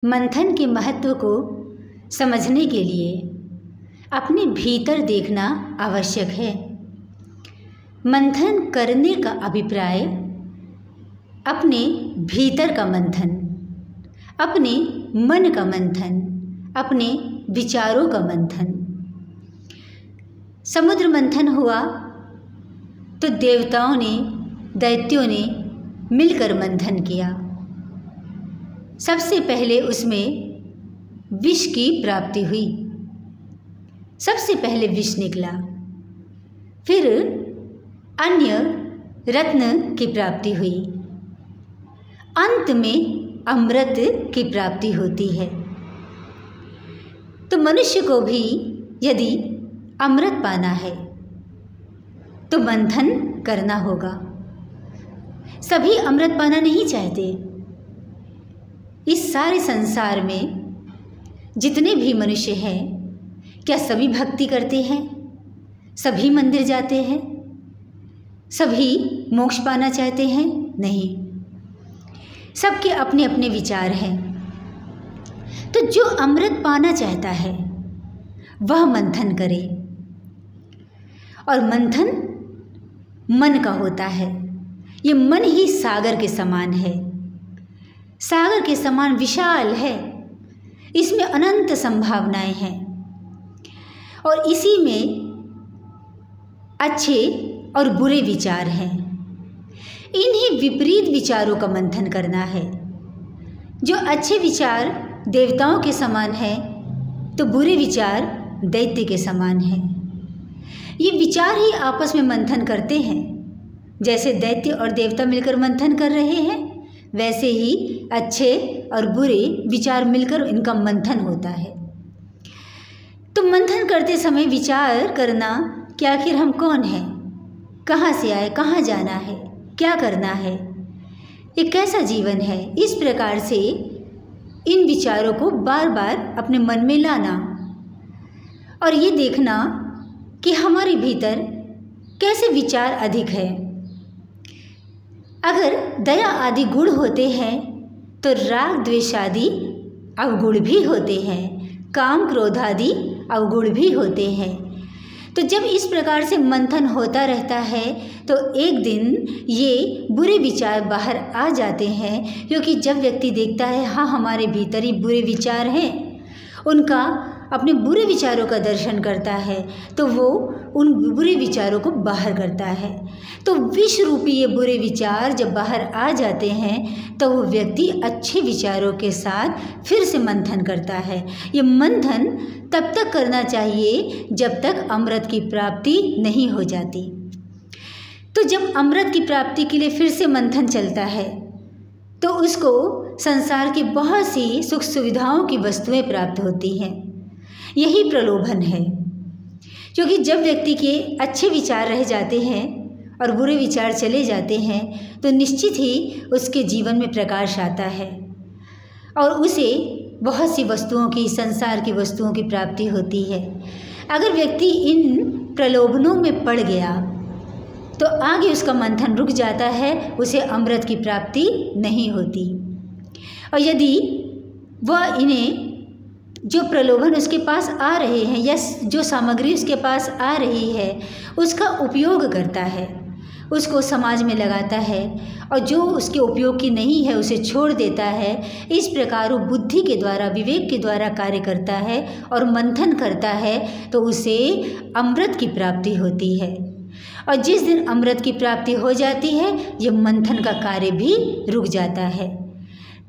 मंथन के महत्व को समझने के लिए अपने भीतर देखना आवश्यक है। मंथन करने का अभिप्राय अपने भीतर का मंथन, अपने मन का मंथन, अपने विचारों का मंथन। समुद्र मंथन हुआ तो देवताओं ने, दैत्यों ने मिलकर मंथन किया। सबसे पहले उसमें विष की प्राप्ति हुई, सबसे पहले विष निकला, फिर अन्य रत्न की प्राप्ति हुई, अंत में अमृत की प्राप्ति होती है। तो मनुष्य को भी यदि अमृत पाना है तो मंथन करना होगा। सभी अमृत पाना नहीं चाहते। इस सारे संसार में जितने भी मनुष्य हैं, क्या सभी भक्ति करते हैं? सभी मंदिर जाते हैं? सभी मोक्ष पाना चाहते हैं? नहीं, सबके अपने अपने विचार हैं। तो जो अमृत पाना चाहता है वह मंथन करे, और मंथन मन का होता है। ये मन ही सागर के समान है, सागर के समान विशाल है। इसमें अनंत संभावनाएं हैं और इसी में अच्छे और बुरे विचार हैं। इन्हीं विपरीत विचारों का मंथन करना है। जो अच्छे विचार देवताओं के समान है तो बुरे विचार दैत्य के समान है। ये विचार ही आपस में मंथन करते हैं। जैसे दैत्य और देवता मिलकर मंथन कर रहे हैं, वैसे ही अच्छे और बुरे विचार मिलकर इनका मंथन होता है। तो मंथन करते समय विचार करना कि आखिर हम कौन हैं, कहाँ से आए, कहाँ जाना है, क्या करना है, ये कैसा जीवन है। इस प्रकार से इन विचारों को बार बार अपने मन में लाना और ये देखना कि हमारे भीतर कैसे विचार अधिक है। अगर दया आदि गुण होते हैं तो राग द्वेष आदि अवगुण भी होते हैं, काम क्रोध आदि अवगुण भी होते हैं। तो जब इस प्रकार से मंथन होता रहता है तो एक दिन ये बुरे विचार बाहर आ जाते हैं, क्योंकि जब व्यक्ति देखता है हाँ हमारे भीतर ही बुरे विचार हैं, उनका अपने बुरे विचारों का दर्शन करता है तो वो उन बुरे विचारों को बाहर करता है। तो विष रूपी ये बुरे विचार जब बाहर आ जाते हैं तो वो व्यक्ति अच्छे विचारों के साथ फिर से मंथन करता है। ये मंथन तब तक करना चाहिए जब तक अमृत की प्राप्ति नहीं हो जाती। तो जब अमृत की प्राप्ति के लिए फिर से मंथन चलता है तो उसको संसार की बहुत सी सुख सुविधाओं की वस्तुएं प्राप्त होती हैं। यही प्रलोभन है, क्योंकि जब व्यक्ति के अच्छे विचार रह जाते हैं और बुरे विचार चले जाते हैं तो निश्चित ही उसके जीवन में प्रकाश आता है और उसे बहुत सी वस्तुओं की, संसार की वस्तुओं की प्राप्ति होती है। अगर व्यक्ति इन प्रलोभनों में पड़ गया तो आगे उसका मंथन रुक जाता है, उसे अमृत की प्राप्ति नहीं होती। और यदि वह इन्हें जो प्रलोभन उसके पास आ रहे हैं या जो सामग्री उसके पास आ रही है उसका उपयोग करता है, उसको समाज में लगाता है, और जो उसके उपयोग की नहीं है उसे छोड़ देता है, इस प्रकार वो बुद्धि के द्वारा, विवेक के द्वारा कार्य करता है और मंथन करता है तो उसे अमृत की प्राप्ति होती है। और जिस दिन अमृत की प्राप्ति हो जाती है ये मंथन का कार्य भी रुक जाता है।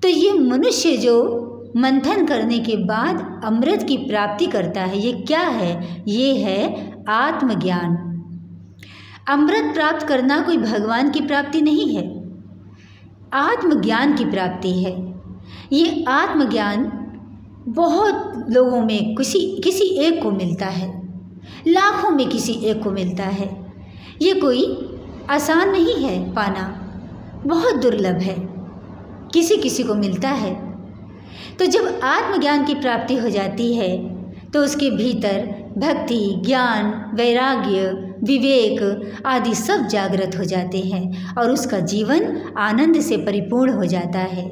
तो ये मनुष्य जो मंथन करने के बाद अमृत की प्राप्ति करता है, ये क्या है? ये है आत्मज्ञान। अमृत प्राप्त करना कोई भगवान की प्राप्ति नहीं है, आत्मज्ञान की प्राप्ति है। ये आत्मज्ञान बहुत लोगों में किसी एक को मिलता है, लाखों में किसी एक को मिलता है। ये कोई आसान नहीं है पाना, बहुत दुर्लभ है, किसी किसी को मिलता है। तो जब आत्मज्ञान की प्राप्ति हो जाती है तो उसके भीतर भक्ति, ज्ञान, वैराग्य, विवेक आदि सब जागृत हो जाते हैं और उसका जीवन आनंद से परिपूर्ण हो जाता है।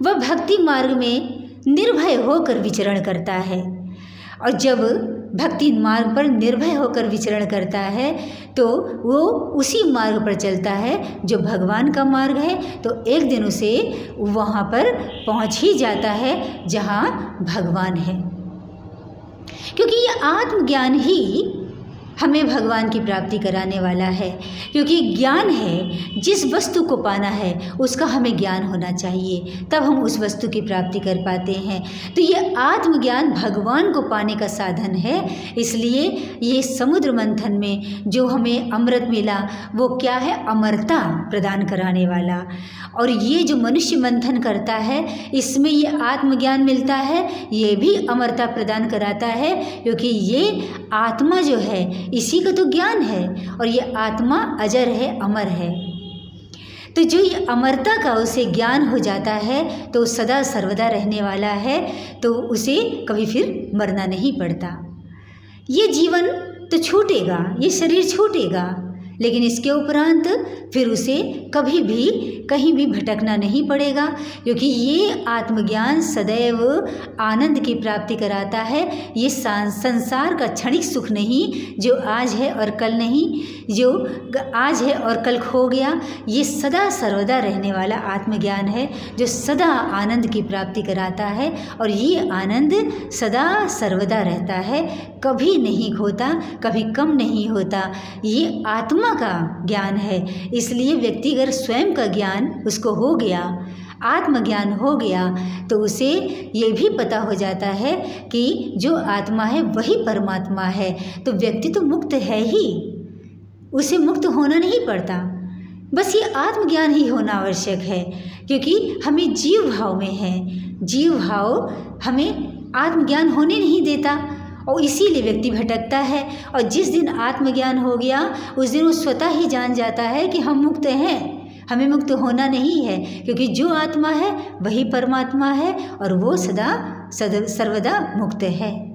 वह भक्ति मार्ग में निर्भय होकर विचरण करता है। और जब भक्ति मार्ग पर निर्भय होकर विचरण करता है तो वो उसी मार्ग पर चलता है जो भगवान का मार्ग है, तो एक दिन उसे वहाँ पर पहुँच ही जाता है जहाँ भगवान है। क्योंकि ये आत्मज्ञान ही हमें भगवान की प्राप्ति कराने वाला है। क्योंकि ज्ञान है, जिस वस्तु को पाना है उसका हमें ज्ञान होना चाहिए, तब हम उस वस्तु की प्राप्ति कर पाते हैं। तो ये आत्मज्ञान भगवान को पाने का साधन है। इसलिए ये समुद्र मंथन में जो हमें अमृत मिला वो क्या है? अमरता प्रदान कराने वाला। और ये जो मनुष्य मंथन करता है इसमें ये आत्मज्ञान मिलता है, ये भी अमरता प्रदान कराता है। क्योंकि ये आत्मा जो है इसी का तो ज्ञान है, और ये आत्मा अजर है, अमर है। तो जो ये अमरता का उसे ज्ञान हो जाता है तो सदा सर्वदा रहने वाला है, तो उसे कभी फिर मरना नहीं पड़ता। ये जीवन तो छूटेगा, ये शरीर छूटेगा, लेकिन इसके उपरांत फिर उसे कभी भी कहीं भी भटकना नहीं पड़ेगा। क्योंकि ये आत्मज्ञान सदैव आनंद की प्राप्ति कराता है। ये संसार का क्षणिक सुख नहीं जो आज है और कल नहीं, जो आज है और कल खो गया, ये सदा सर्वदा रहने वाला आत्मज्ञान है जो सदा आनंद की प्राप्ति कराता है। और ये आनंद सदा सर्वदा रहता है, कभी नहीं खोता, कभी कम नहीं होता। ये आत्मा का ज्ञान है। इसलिए व्यक्ति अगर स्वयं का ज्ञान उसको हो गया, आत्मज्ञान हो गया, तो उसे ये भी पता हो जाता है कि जो आत्मा है वही परमात्मा है। तो व्यक्ति तो मुक्त है ही, उसे मुक्त होना नहीं पड़ता, बस ये आत्मज्ञान ही होना आवश्यक है। क्योंकि हमें जीव भाव में है, जीव भाव हमें आत्मज्ञान होने नहीं देता और इसीलिए व्यक्ति भटकता है। और जिस दिन आत्मज्ञान हो गया उस दिन वो स्वतः ही जान जाता है कि हम मुक्त हैं, हमें मुक्त होना नहीं है। क्योंकि जो आत्मा है वही परमात्मा है और वो सदा सर्वदा मुक्त है।